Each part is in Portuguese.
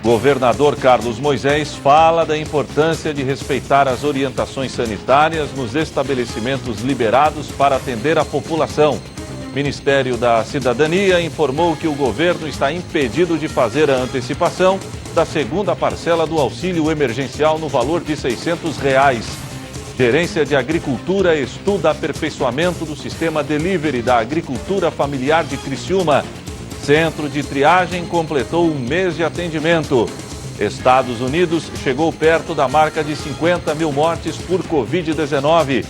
Governador Carlos Moisés fala da importância de respeitar as orientações sanitárias nos estabelecimentos liberados para atender a população. Ministério da Cidadania informou que o governo está impedido de fazer a antecipação da segunda parcela do auxílio emergencial no valor de R$ 600. Gerência de Agricultura estuda aperfeiçoamento do sistema delivery da agricultura familiar de Criciúma. Centro de triagem completou um mês de atendimento. Estados Unidos chegou perto da marca de 50 mil mortes por Covid-19.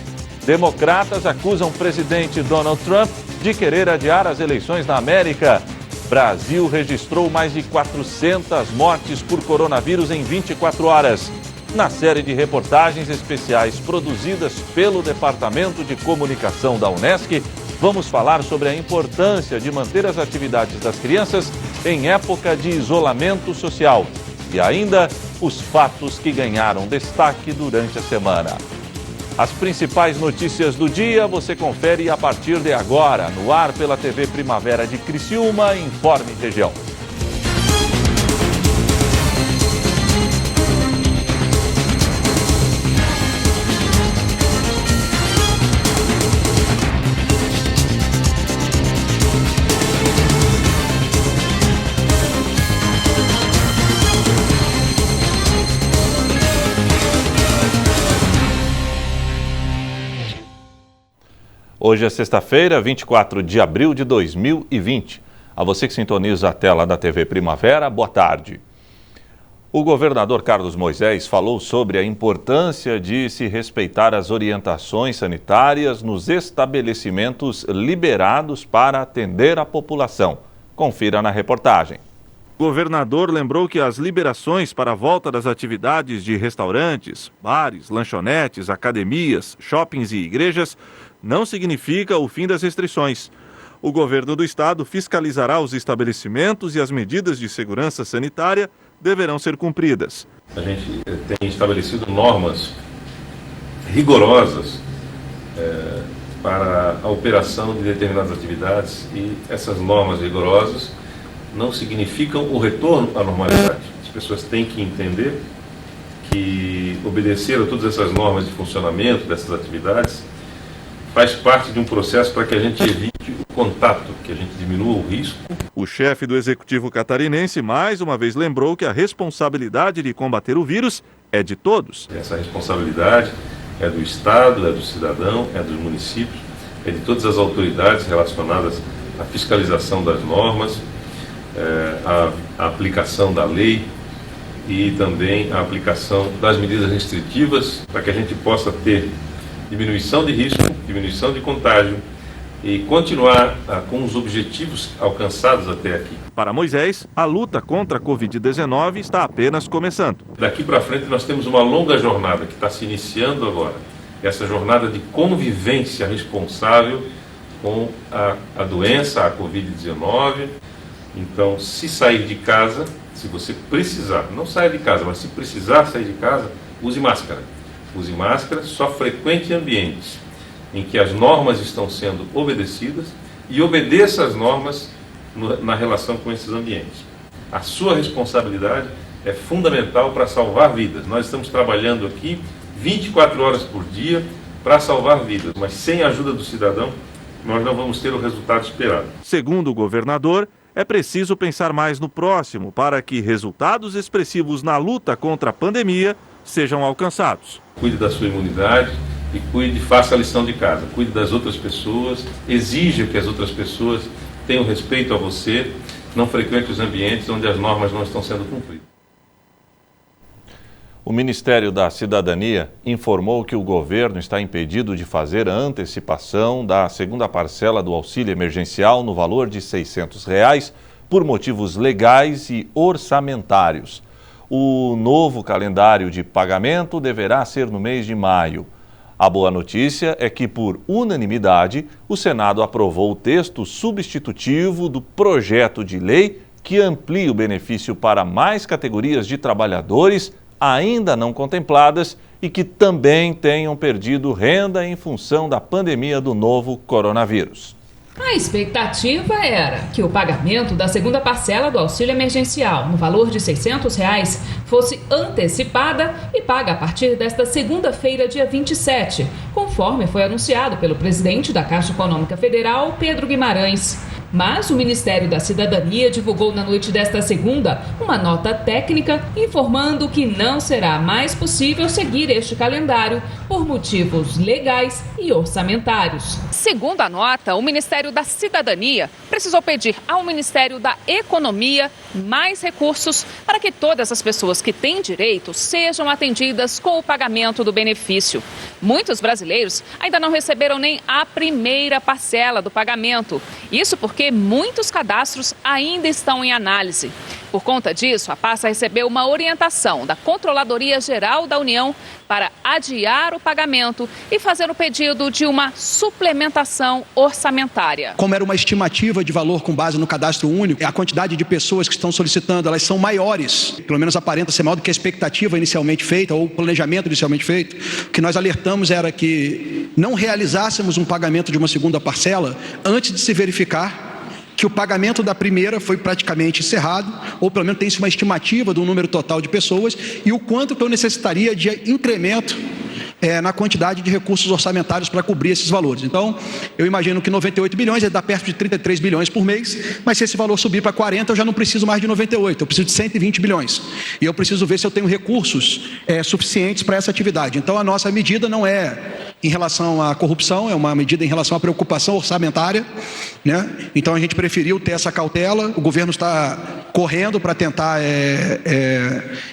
Democratas acusam o presidente Donald Trump de querer adiar as eleições na América. Brasil registrou mais de 400 mortes por coronavírus em 24 horas. Na série de reportagens especiais produzidas pelo Departamento de Comunicação da Unesc, vamos falar sobre a importância de manter as atividades das crianças em época de isolamento social. E ainda, os fatos que ganharam destaque durante a semana. As principais notícias do dia você confere a partir de agora, no ar pela TV Primavera de Criciúma, Informe Região. Hoje é sexta-feira, 24 de abril de 2020. A você que sintoniza a tela da TV Primavera, boa tarde. O governador Carlos Moisés falou sobre a importância de se respeitar as orientações sanitárias nos estabelecimentos liberados para atender a população. Confira na reportagem. O governador lembrou que as liberações para a volta das atividades de restaurantes, bares, lanchonetes, academias, shoppings e igrejas não significa o fim das restrições. O governo do estado fiscalizará os estabelecimentos e as medidas de segurança sanitária deverão ser cumpridas. A gente tem estabelecido normas rigorosas para a operação de determinadas atividades e essas normas rigorosas não significam o retorno à normalidade. As pessoas têm que entender que obedecer a todas essas normas de funcionamento dessas atividades faz parte de um processo para que a gente evite o contato, que a gente diminua o risco. O chefe do Executivo catarinense mais uma vez lembrou que a responsabilidade de combater o vírus é de todos. Essa responsabilidade é do Estado, é do cidadão, é dos municípios, é de todas as autoridades relacionadas à fiscalização das normas, a aplicação da lei e também a aplicação das medidas restritivas para que a gente possa ter diminuição de risco, diminuição de contágio e continuar com os objetivos alcançados até aqui. Para Moisés, a luta contra a Covid-19 está apenas começando. Daqui para frente nós temos uma longa jornada que está se iniciando agora. Essa jornada de convivência responsável com a doença, a Covid-19. Então, se sair de casa, se você precisar, não saia de casa, mas se precisar sair de casa, use máscara. Use máscara, só frequente ambientes em que as normas estão sendo obedecidas e obedeça as normas na relação com esses ambientes. A sua responsabilidade é fundamental para salvar vidas. Nós estamos trabalhando aqui 24 horas por dia para salvar vidas, mas sem a ajuda do cidadão, nós não vamos ter o resultado esperado. Segundo o governador, é preciso pensar mais no próximo para que resultados expressivos na luta contra a pandemia sejam alcançados. Cuide da sua imunidade e cuide, faça a lição de casa. Cuide das outras pessoas, exija que as outras pessoas tenham respeito a você, não frequente os ambientes onde as normas não estão sendo cumpridas. O Ministério da Cidadania informou que o governo está impedido de fazer a antecipação da segunda parcela do auxílio emergencial no valor de R$ 600 por motivos legais e orçamentários. O novo calendário de pagamento deverá ser no mês de maio. A boa notícia é que, por unanimidade, o Senado aprovou o texto substitutivo do projeto de lei que amplia o benefício para mais categorias de trabalhadores ainda não contempladas e que também tenham perdido renda em função da pandemia do novo coronavírus. A expectativa era que o pagamento da segunda parcela do auxílio emergencial, no valor de R$ 600, fosse antecipada e paga a partir desta segunda-feira, dia 27, conforme foi anunciado pelo presidente da Caixa Econômica Federal, Pedro Guimarães. Mas o Ministério da Cidadania divulgou na noite desta segunda uma nota técnica informando que não será mais possível seguir este calendário por motivos legais e orçamentários. Segundo a nota, o Ministério da Cidadania precisou pedir ao Ministério da Economia mais recursos para que todas as pessoas que têm direito sejam atendidas com o pagamento do benefício. Muitos brasileiros ainda não receberam nem a primeira parcela do pagamento. Isso porque muitos cadastros ainda estão em análise. Por conta disso, a pasta recebeu uma orientação da Controladoria Geral da União para adiar o pagamento e fazer o pedido de uma suplementação orçamentária. Como era uma estimativa de valor com base no cadastro único, a quantidade de pessoas que estão solicitando, elas são maiores, pelo menos aparenta ser maior do que a expectativa inicialmente feita ou o planejamento inicialmente feito. O que nós alertamos era que não realizássemos um pagamento de uma segunda parcela antes de se verificar que o pagamento da primeira foi praticamente encerrado, ou pelo menos tem-se uma estimativa do número total de pessoas e o quanto que eu necessitaria de incremento na quantidade de recursos orçamentários para cobrir esses valores. Então, eu imagino que 98 bilhões dá perto de 33 bilhões por mês, mas se esse valor subir para 40, eu já não preciso mais de 98, eu preciso de 120 bilhões. E eu preciso ver se eu tenho recursos suficientes para essa atividade. Então, a nossa medida não é em relação à corrupção, é uma medida em relação à preocupação orçamentária, né? Então, a gente preferiu ter essa cautela, o governo está correndo para tentar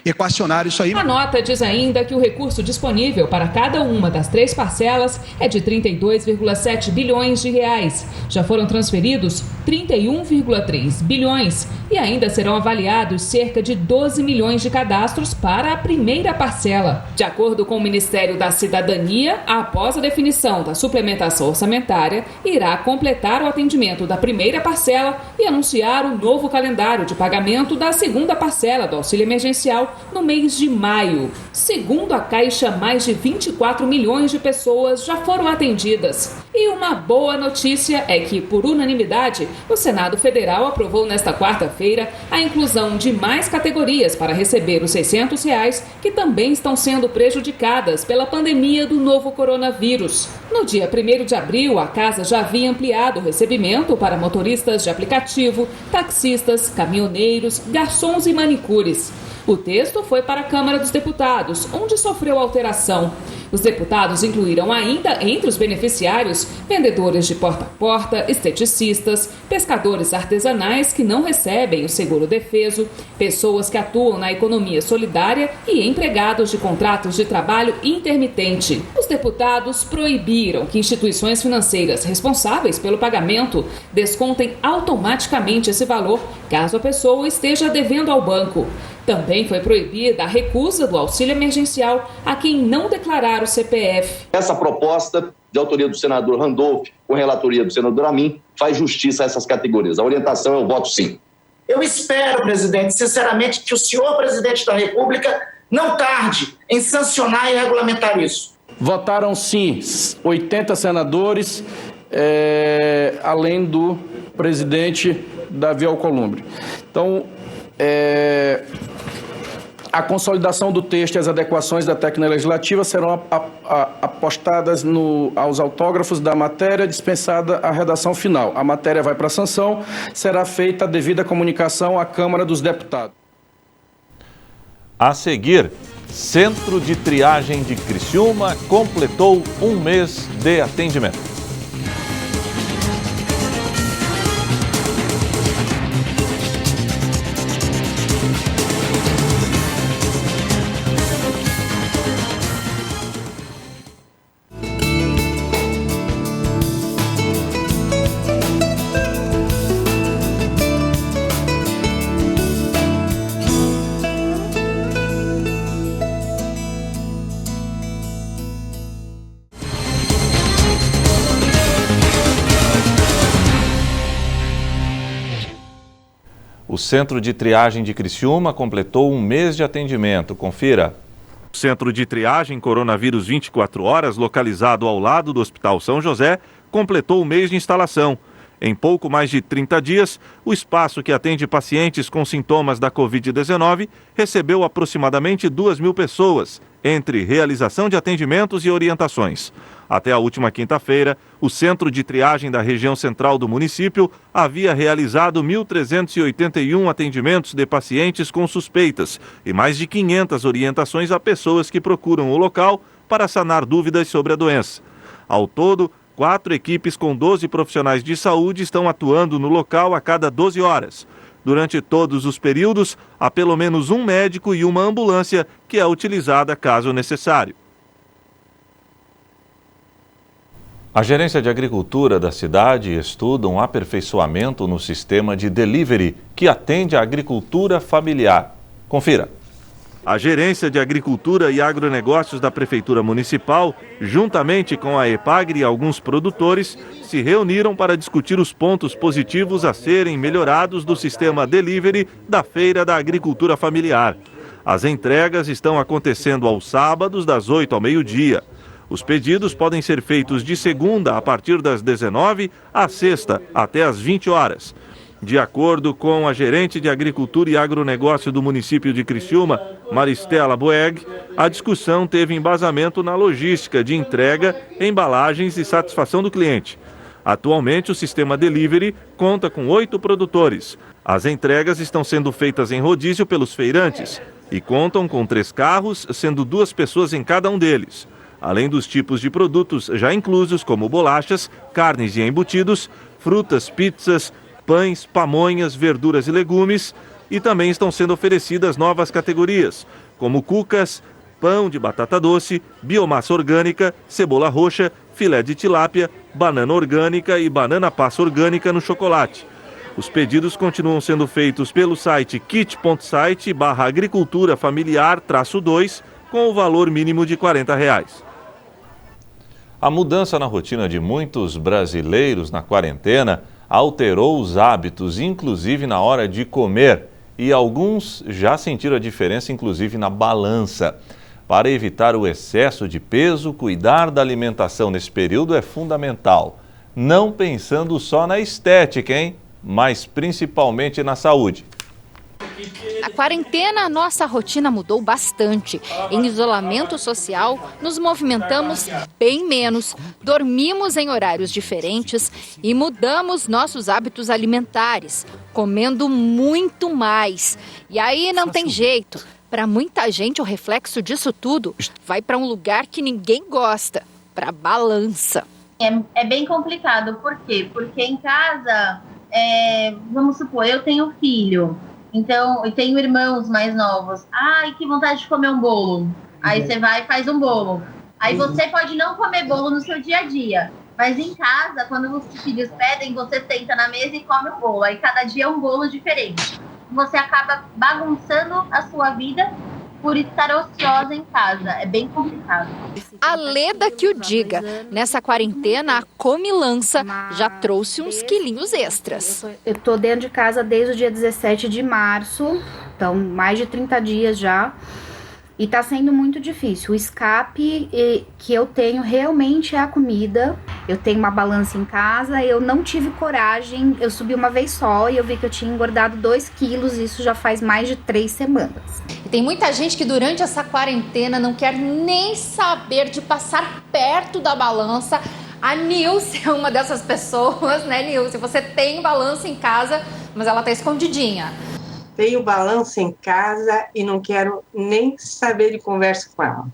equacionar isso aí. A nota diz ainda que o recurso disponível para cada uma das 3 parcelas é de 32,7 bilhões de reais. Já foram transferidos 31,3 bilhões e ainda serão avaliados cerca de 12 milhões de cadastros para a primeira parcela. De acordo com o Ministério da Cidadania, após a definição da suplementação orçamentária, irá completar o atendimento da primeira parcela e anunciar o novo calendário de pagamento da segunda parcela do auxílio emergencial no mês de maio. Segundo a Caixa, mais de 24 milhões de pessoas já foram atendidas. E uma boa notícia é que, por unanimidade, o Senado Federal aprovou nesta quarta-feira a inclusão de mais categorias para receber os R$ 600, que também estão sendo prejudicadas pela pandemia do novo coronavírus. No dia 1º de abril, a Casa já havia ampliado o recebimento para motoristas de aplicativo, taxistas, caminhoneiros, garçons e manicures. O texto foi para a Câmara dos Deputados, onde sofreu alteração. Os deputados incluíram ainda entre os beneficiários vendedores de porta a porta, esteticistas, pescadores artesanais que não recebem o seguro-defeso, pessoas que atuam na economia solidária e empregados de contratos de trabalho intermitente. Os deputados proibiram que instituições financeiras responsáveis pelo pagamento descontem automaticamente esse valor caso a pessoa esteja devendo ao banco. Também foi proibida a recusa do auxílio emergencial a quem não declarar o CPF. Essa proposta de autoria do senador Randolph, com relatoria do senador Amin, faz justiça a essas categorias. A orientação é o voto sim. Eu espero, presidente, sinceramente, que o senhor presidente da República não tarde em sancionar e regulamentar isso. Votaram sim 80 senadores, além do presidente Davi Alcolumbre. Então, a consolidação do texto e as adequações da técnica legislativa serão apostadas aos autógrafos da matéria, dispensada a redação final. A matéria vai para a sanção, será feita a devida comunicação à Câmara dos Deputados. A seguir, Centro de Triagem de Criciúma completou 1 mês de atendimento. O Centro de Triagem de Criciúma completou 1 mês de atendimento. Confira. O Centro de Triagem Coronavírus 24 Horas, localizado ao lado do Hospital São José, completou 1 mês de instalação. Em pouco mais de 30 dias, o espaço que atende pacientes com sintomas da Covid-19 recebeu aproximadamente 2.000 pessoas, entre realização de atendimentos e orientações. Até a última quinta-feira, o Centro de Triagem da região central do município havia realizado 1.381 atendimentos de pacientes com suspeitas e mais de 500 orientações a pessoas que procuram o local para sanar dúvidas sobre a doença. Ao todo, 4 equipes com 12 profissionais de saúde estão atuando no local a cada 12 horas. Durante todos os períodos, há pelo menos um médico e uma ambulância que é utilizada caso necessário. A Gerência de Agricultura da cidade estuda um aperfeiçoamento no sistema de delivery que atende à agricultura familiar. Confira. A Gerência de Agricultura e Agronegócios da Prefeitura Municipal, juntamente com a EPAGRE e alguns produtores, se reuniram para discutir os pontos positivos a serem melhorados do sistema delivery da Feira da Agricultura Familiar. As entregas estão acontecendo aos sábados, das 8 ao meio-dia. Os pedidos podem ser feitos de segunda a partir das 19 à sexta até às 20 horas. De acordo com a gerente de Agricultura e Agronegócio do município de Criciúma, Maristela Boeg, a discussão teve embasamento na logística de entrega, embalagens e satisfação do cliente. Atualmente, o sistema delivery conta com 8 produtores. As entregas estão sendo feitas em rodízio pelos feirantes e contam com 3 carros, sendo 2 pessoas em cada um deles. Além dos tipos de produtos já inclusos, como bolachas, carnes e embutidos, frutas, pizzas, pães, pamonhas, verduras e legumes, e também estão sendo oferecidas novas categorias, como cucas, pão de batata doce, biomassa orgânica, cebola roxa, filé de tilápia, banana orgânica e banana passa orgânica no chocolate. Os pedidos continuam sendo feitos pelo site kit.site/agricultura familiar-2, com o valor mínimo de R$ 40. A mudança na rotina de muitos brasileiros na quarentena alterou os hábitos, inclusive na hora de comer, e alguns já sentiram a diferença, inclusive na balança. Para evitar o excesso de peso, cuidar da alimentação nesse período é fundamental, não pensando só na estética, mas principalmente na saúde. A quarentena, a nossa rotina mudou bastante. Em isolamento social, nos movimentamos bem menos, dormimos em horários diferentes e mudamos nossos hábitos alimentares, comendo muito mais. E aí não tem jeito. Para muita gente, o reflexo disso tudo vai para um lugar que ninguém gosta, para a balança. É bem complicado. Por quê? Porque em casa, vamos supor, eu tenho filho. Então, eu tenho irmãos mais novos. Ai, que vontade de comer um bolo. Aí você vai e faz um bolo. Aí você pode não comer bolo no seu dia a dia. Mas em casa, quando os filhos pedem, você senta na mesa e come um bolo. Aí cada dia é um bolo diferente. Você acaba bagunçando a sua vida por estar ociosa em casa. É bem complicado. A Leda que o diga. Nessa quarentena, a comilança já trouxe uns quilinhos extras. Eu tô dentro de casa desde o dia 17 de março, então mais de 30 dias já. E tá sendo muito difícil. O escape que eu tenho realmente é a comida. Eu tenho uma balança em casa, eu não tive coragem. Eu subi uma vez só e eu vi que eu tinha engordado 2 quilos. Isso já faz mais de 3 semanas. E tem muita gente que durante essa quarentena não quer nem saber de passar perto da balança. A Nilce é uma dessas pessoas, né, Nilce? Você tem balança em casa, mas ela tá escondidinha. Tenho balança em casa e não quero nem saber de conversa com ela.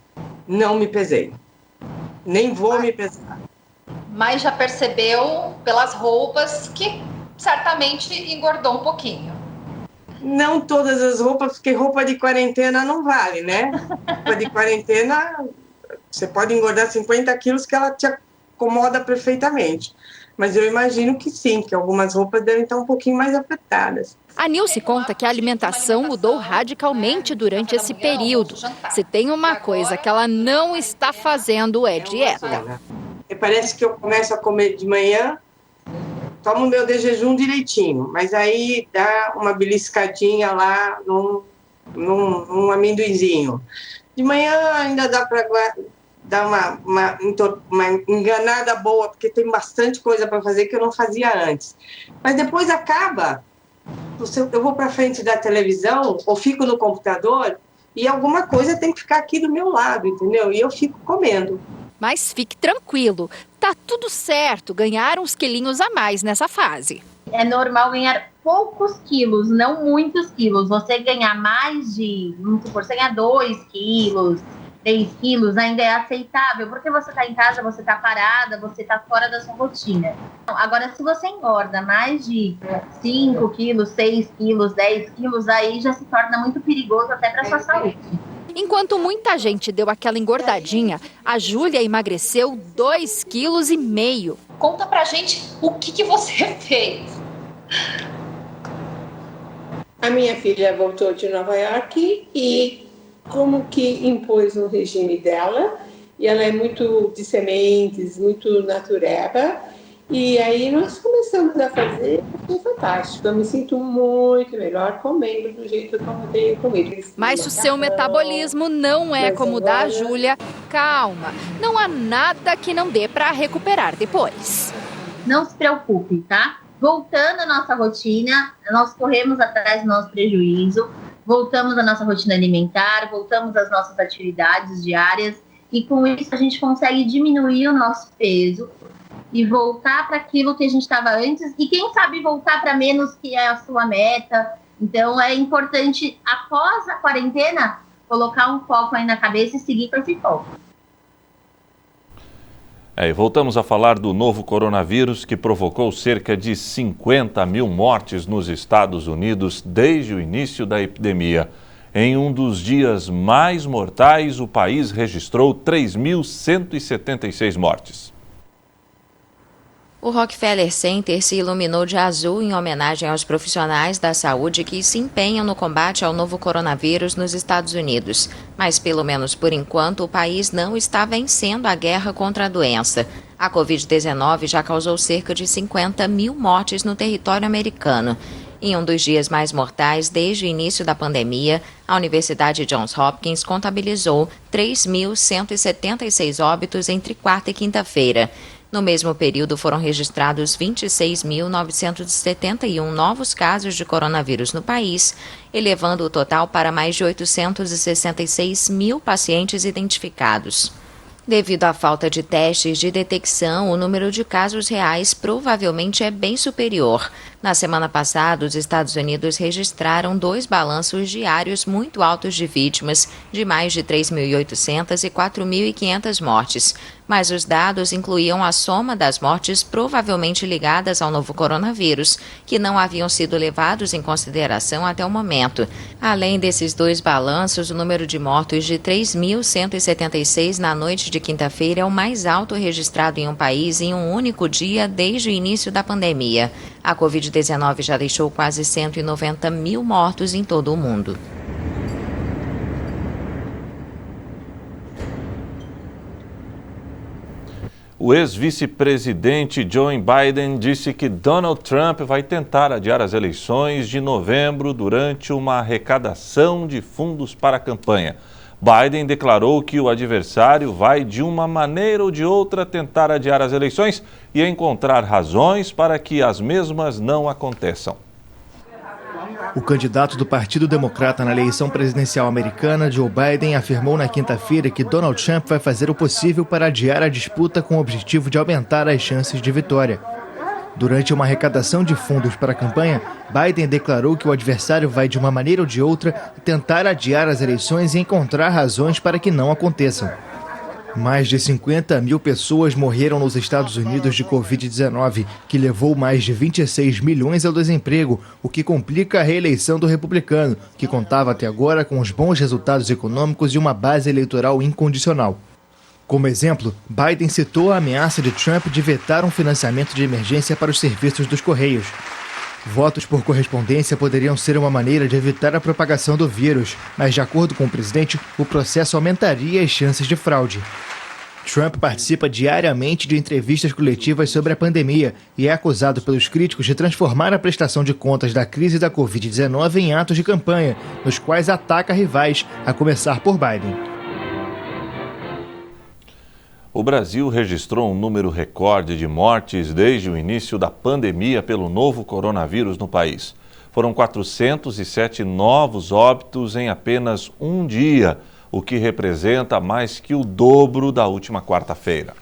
Não me pesei. Nem vou me pesar. Mas já percebeu pelas roupas que certamente engordou um pouquinho. Não todas as roupas, porque roupa de quarentena não vale, né? Roupa de quarentena, você pode engordar 50 quilos que ela te acomoda perfeitamente. Mas eu imagino que sim, que algumas roupas devem estar um pouquinho mais apertadas. A Nilce conta que a alimentação mudou radicalmente durante esse período. Se tem uma coisa que ela não está fazendo é dieta. E parece que eu começo a comer de manhã, tomo meu de jejum direitinho, mas aí dá uma beliscadinha lá num amendoinzinho. De manhã ainda dá para dar uma enganada boa, porque tem bastante coisa para fazer que eu não fazia antes. Mas depois acaba, eu vou para frente da televisão ou fico no computador e alguma coisa tem que ficar aqui do meu lado, entendeu? E eu fico comendo. Mas fique tranquilo, tá tudo certo ganhar uns quilinhos a mais nessa fase. É normal ganhar poucos quilos, não muitos quilos. Você ganhar mais de, vamos supor, você ganhar 2 quilos, 3 quilos, ainda é aceitável, porque você está em casa, você está parada, você está fora da sua rotina. Agora, se você engorda mais de 5 quilos, 6 quilos, 10 quilos, aí já se torna muito perigoso até para a sua saúde. Enquanto muita gente deu aquela engordadinha, a Júlia emagreceu 2,5 quilos. Conta pra gente o que você fez. A minha filha voltou de Nova York e como que impôs o regime dela, e ela é muito de sementes, muito natureba, e aí nós começamos a fazer, foi fantástico. Eu me sinto muito melhor comendo do jeito como eu tenho comido. Mas o seu metabolismo não é como o da Júlia. Calma, não há nada que não dê para recuperar depois. Não se preocupe, tá? Voltando à nossa rotina, nós corremos atrás do nosso prejuízo, voltamos à nossa rotina alimentar, voltamos às nossas atividades diárias e com isso a gente consegue diminuir o nosso peso e voltar para aquilo que a gente estava antes e quem sabe voltar para menos, que é a sua meta. Então é importante, após a quarentena, colocar um foco aí na cabeça e seguir com esse foco. E voltamos a falar do novo coronavírus que provocou cerca de 50 mil mortes nos Estados Unidos desde o início da epidemia. Em um dos dias mais mortais, o país registrou 3.176 mortes. O Rockefeller Center se iluminou de azul em homenagem aos profissionais da saúde que se empenham no combate ao novo coronavírus nos Estados Unidos. Mas, pelo menos por enquanto, o país não está vencendo a guerra contra a doença. A Covid-19 já causou cerca de 50 mil mortes no território americano. Em um dos dias mais mortais desde o início da pandemia, a Universidade Johns Hopkins contabilizou 3.176 óbitos entre quarta e quinta-feira. No mesmo período, foram registrados 26.971 novos casos de coronavírus no país, elevando o total para mais de 866 mil pacientes identificados. Devido à falta de testes de detecção, o número de casos reais provavelmente é bem superior. Na semana passada, os Estados Unidos registraram 2 balanços diários muito altos de vítimas, de mais de 3.800 e 4.500 mortes. Mas os dados incluíam a soma das mortes provavelmente ligadas ao novo coronavírus, que não haviam sido levados em consideração até o momento. Além desses 2 balanços, o número de mortos de 3.176 na noite de quinta-feira é o mais alto registrado em um país em um único dia desde o início da pandemia. A Covid-19 já deixou quase 190 mil mortos em todo o mundo. O ex-vice-presidente Joe Biden disse que Donald Trump vai tentar adiar as eleições de novembro durante uma arrecadação de fundos para a campanha. Biden declarou que o adversário vai, de uma maneira ou de outra, tentar adiar as eleições e encontrar razões para que as mesmas não aconteçam. O candidato do Partido Democrata na eleição presidencial americana, Joe Biden, afirmou na quinta-feira que Donald Trump vai fazer o possível para adiar a disputa com o objetivo de aumentar as chances de vitória. Durante uma arrecadação de fundos para a campanha, Biden declarou que o adversário vai, de uma maneira ou de outra, tentar adiar as eleições e encontrar razões para que não aconteçam. Mais de 50 mil pessoas morreram nos Estados Unidos de Covid-19, que levou mais de 26 milhões ao desemprego, o que complica a reeleição do republicano, que contava até agora com os bons resultados econômicos e uma base eleitoral incondicional. Como exemplo, Biden citou a ameaça de Trump de vetar um financiamento de emergência para os serviços dos Correios. Votos por correspondência poderiam ser uma maneira de evitar a propagação do vírus, mas, de acordo com o presidente, o processo aumentaria as chances de fraude. Trump participa diariamente de entrevistas coletivas sobre a pandemia e é acusado pelos críticos de transformar a prestação de contas da crise da Covid-19 em atos de campanha, nos quais ataca rivais, a começar por Biden. O Brasil registrou um número recorde de mortes desde o início da pandemia pelo novo coronavírus no país. Foram 407 novos óbitos em apenas um dia, o que representa mais que o dobro da última quarta-feira.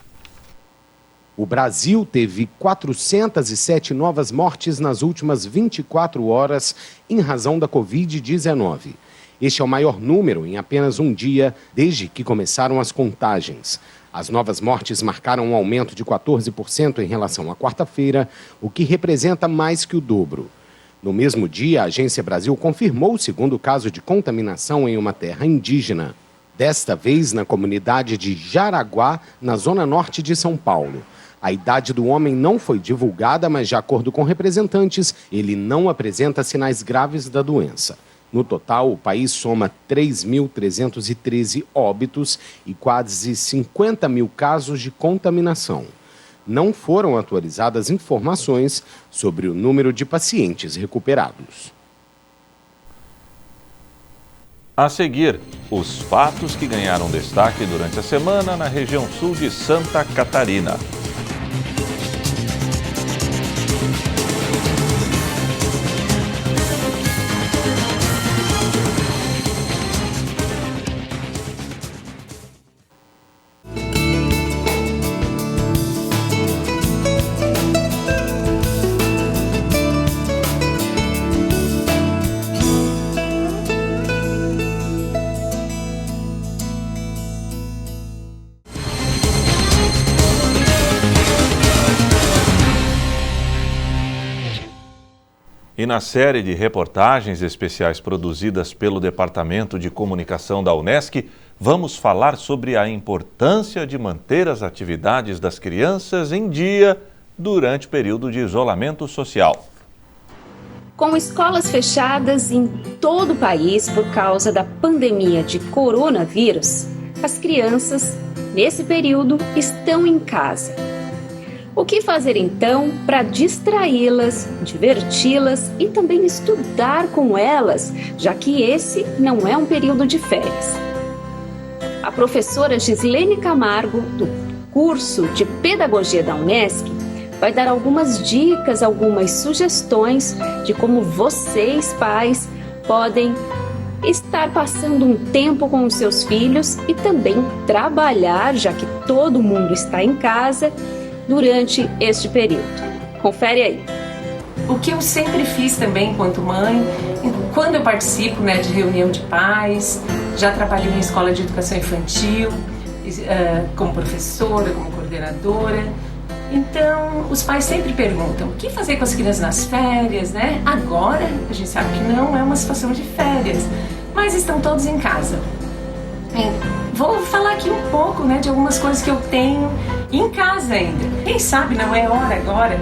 O Brasil teve 407 novas mortes nas últimas 24 horas em razão da Covid-19. Este é o maior número em apenas um dia desde que começaram as contagens. As novas mortes marcaram um aumento de 14% em relação à quarta-feira, o que representa mais que o dobro. No mesmo dia, a Agência Brasil confirmou o segundo caso de contaminação em uma terra indígena. Desta vez na comunidade de Jaraguá, na zona norte de São Paulo. A idade do homem não foi divulgada, mas de acordo com representantes, ele não apresenta sinais graves da doença. No total, o país soma 3.313 óbitos e quase 50 mil casos de contaminação. Não foram atualizadas informações sobre o número de pacientes recuperados. A seguir, os fatos que ganharam destaque durante a semana na região sul de Santa Catarina. E na série de reportagens especiais produzidas pelo Departamento de Comunicação da Unesc, vamos falar sobre a importância de manter as atividades das crianças em dia durante o período de isolamento social. Com escolas fechadas em todo o país por causa da pandemia de coronavírus, as crianças, nesse período, estão em casa. O que fazer então para distraí-las, diverti-las e também estudar com elas, já que esse não é um período de férias? A professora Gislene Camargo, do curso de Pedagogia da Unesc, vai dar algumas dicas, algumas sugestões de como vocês, pais, podem estar passando um tempo com os seus filhos e também trabalhar, já que todo mundo está em casa, durante este período. Confere aí. O que eu sempre fiz também enquanto mãe, quando eu participo de reunião de pais, já trabalhei em escola de educação infantil, como professora, como coordenadora. Então, os pais sempre perguntam, o que fazer com as crianças nas férias, né? Agora, a gente sabe que não é uma situação de férias, mas estão todos em casa. Vou falar aqui um pouco de algumas coisas que eu tenho em casa ainda. Quem sabe não é hora agora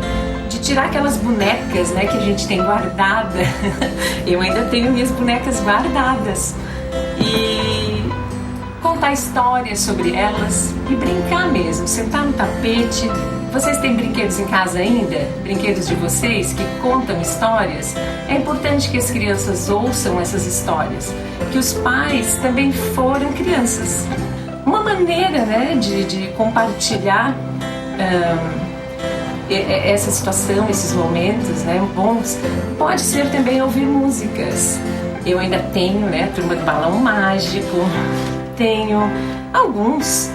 de tirar aquelas bonecas que a gente tem guardada. Eu ainda tenho minhas bonecas guardadas. E contar histórias sobre elas e brincar mesmo, sentar no tapete. Vocês têm brinquedos em casa ainda? Brinquedos de vocês que contam histórias? É importante que as crianças ouçam essas histórias, que os pais também foram crianças. Uma maneira de compartilhar essa situação, esses momentos bons, pode ser também ouvir músicas. Eu ainda tenho a Turma do Balão Mágico, tenho alguns...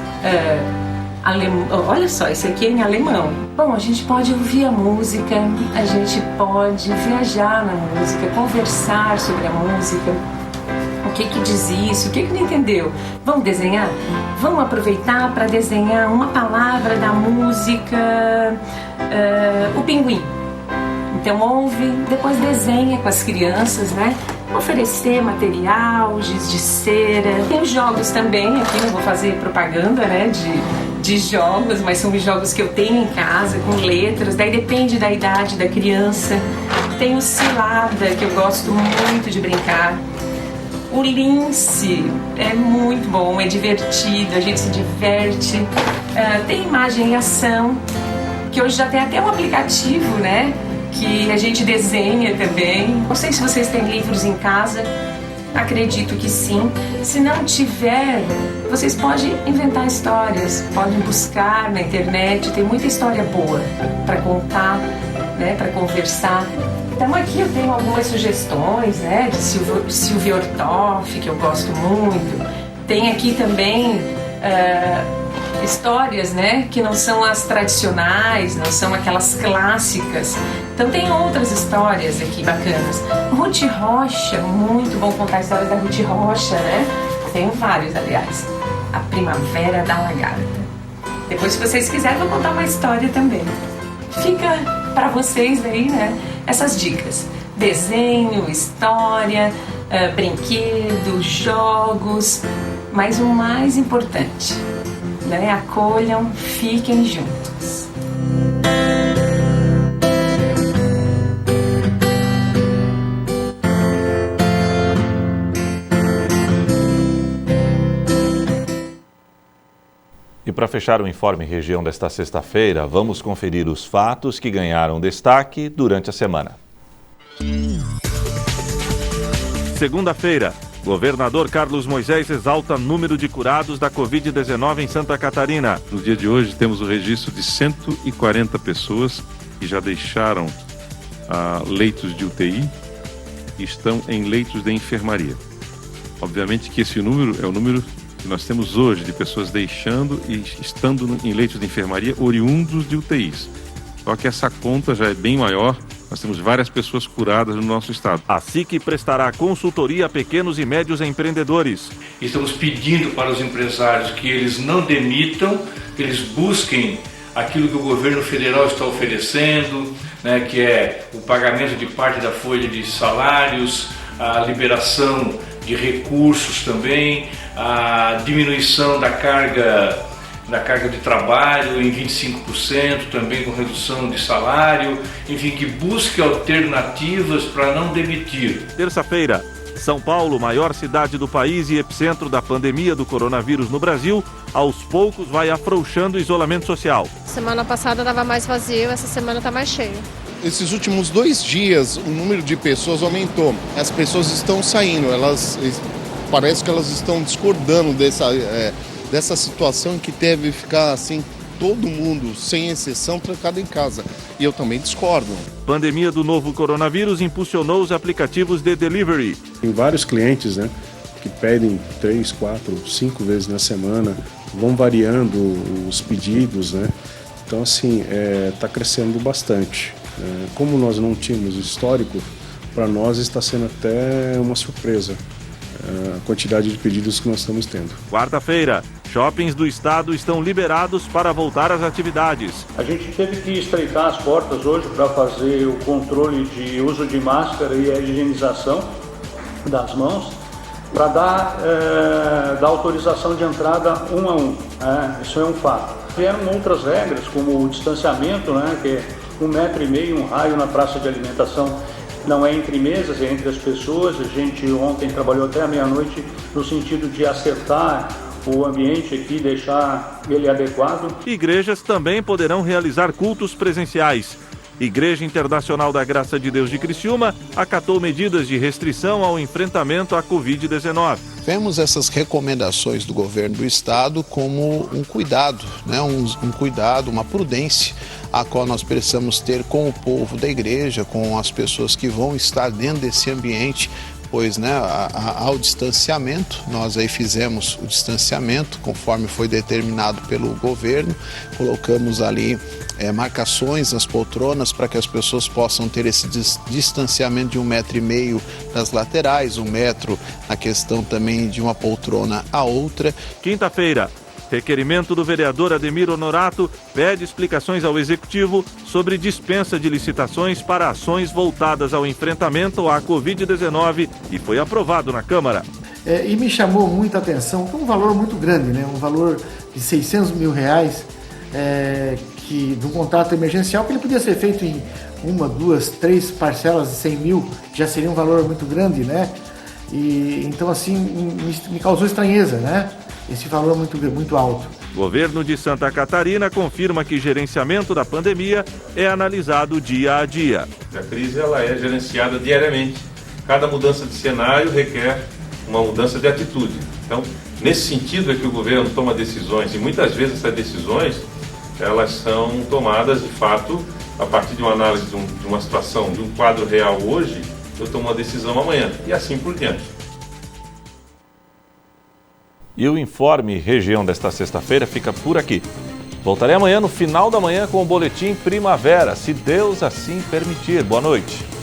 olha só, esse aqui é em alemão. Bom, a gente pode ouvir a música, a gente pode viajar na música, conversar sobre a música. O que diz isso? O que não entendeu? Vamos desenhar? Vamos aproveitar para desenhar uma palavra da música, o pinguim. Então ouve, depois desenha com as crianças, Oferecer material, giz de cera. Tem jogos também, aqui não vou fazer propaganda, de jogos, mas são jogos que eu tenho em casa, com letras, daí depende da idade da criança. Tem o cilada, que eu gosto muito de brincar. O lince é muito bom, é divertido, a gente se diverte. Tem imagem em ação, que hoje já tem até um aplicativo, que a gente desenha também. Não sei se vocês têm livros em casa, Acredito que sim. Se não tiver, vocês podem inventar histórias, podem buscar na internet, tem muita história boa para contar, né, para conversar. Então aqui eu tenho algumas sugestões, né, de Silvia Ortoff, que eu gosto muito. Tem aqui também histórias, né, que não são as tradicionais, não são aquelas clássicas. Então tem outras histórias aqui bacanas. Ruth Rocha, muito bom contar a história da Ruth Rocha, né? Tenho vários, aliás. A Primavera da Lagarta. Depois, se vocês quiserem, vou contar uma história também. Fica para vocês aí, né, essas dicas. Desenho, história, brinquedos, jogos. Mas o mais importante, né, acolham, fiquem juntos. E para fechar o Informe Região desta sexta-feira, vamos conferir os fatos que ganharam destaque durante a semana. Segunda-feira, governador Carlos Moisés exalta número de curados da Covid-19 em Santa Catarina. No dia de hoje temos o registro de 140 pessoas que já deixaram leitos de UTI e estão em leitos de enfermaria. Obviamente que esse número é o número que nós temos hoje de pessoas deixando e estando em leitos de enfermaria oriundos de UTIs. Só que essa conta já é bem maior. Nós temos várias pessoas curadas no nosso estado. A SIC prestará consultoria a pequenos e médios empreendedores. Estamos pedindo para os empresários que eles não demitam, que eles busquem aquilo que o governo federal está oferecendo, né, que é o pagamento de parte da folha de salários, a liberação de recursos também, a diminuição da carga de trabalho em 25%, também com redução de salário, enfim, que busque alternativas para não demitir. Terça-feira, São Paulo, maior cidade do país e epicentro da pandemia do coronavírus no Brasil, aos poucos vai afrouxando o isolamento social. Semana passada estava mais vazio, essa semana está mais cheio. Esses últimos 2 dias, o número de pessoas aumentou. As pessoas estão saindo, parece que elas estão discordando dessa situação que deve ficar assim, todo mundo, sem exceção, trancado em casa. E eu também discordo. Pandemia do novo coronavírus impulsionou os aplicativos de delivery. Tem vários clientes, né, que pedem 3, 4, 5 vezes na semana, vão variando os pedidos, né? Então, assim, está crescendo bastante. Como nós não tínhamos histórico, para nós está sendo até uma surpresa a quantidade de pedidos que nós estamos tendo. Quarta-feira, shoppings do estado estão liberados para voltar às atividades. A gente teve que estreitar as portas hoje para fazer o controle de uso de máscara e a higienização das mãos, para dar autorização de entrada 1 a 1. Isso é um fato. Vieram outras regras, como o distanciamento, né, que é 1,5 metro, um raio na praça de alimentação. Não é entre mesas, é entre as pessoas. A gente ontem trabalhou até a meia-noite no sentido de acertar o ambiente aqui, deixar ele adequado. Igrejas também poderão realizar cultos presenciais. Igreja Internacional da Graça de Deus de Criciúma acatou medidas de restrição ao enfrentamento à Covid-19. Vemos essas recomendações do governo do estado como um cuidado, né? um cuidado, uma prudência a qual nós precisamos ter com o povo da igreja, com as pessoas que vão estar dentro desse ambiente, pois, né, ao distanciamento, nós aí fizemos o distanciamento conforme foi determinado pelo governo, colocamos ali marcações nas poltronas para que as pessoas possam ter esse distanciamento de 1,5 metro nas laterais, 1 metro na questão também de uma poltrona a outra. Quinta-feira, requerimento do vereador Ademir Honorato pede explicações ao Executivo sobre dispensa de licitações para ações voltadas ao enfrentamento à Covid-19 e foi aprovado na Câmara. E me chamou muita atenção, que é um valor muito grande, né? Um valor de R$600 mil, do contrato emergencial, que ele podia ser feito em 1, 2, 3 parcelas de 100 mil, já seria um valor muito grande, né? E então, assim, me causou estranheza, né? Esse valor muito alto. Governo de Santa Catarina confirma que gerenciamento da pandemia é analisado dia a dia. A crise ela é gerenciada diariamente. Cada mudança de cenário requer uma mudança de atitude. Então, nesse sentido é que o governo toma decisões, e muitas vezes essas decisões, elas são tomadas, de fato, a partir de uma análise de uma situação, de um quadro real hoje, eu tomo uma decisão amanhã, e assim por diante. E o Informe Região desta sexta-feira fica por aqui. Voltarei amanhã no final da manhã com o Boletim Primavera, se Deus assim permitir. Boa noite.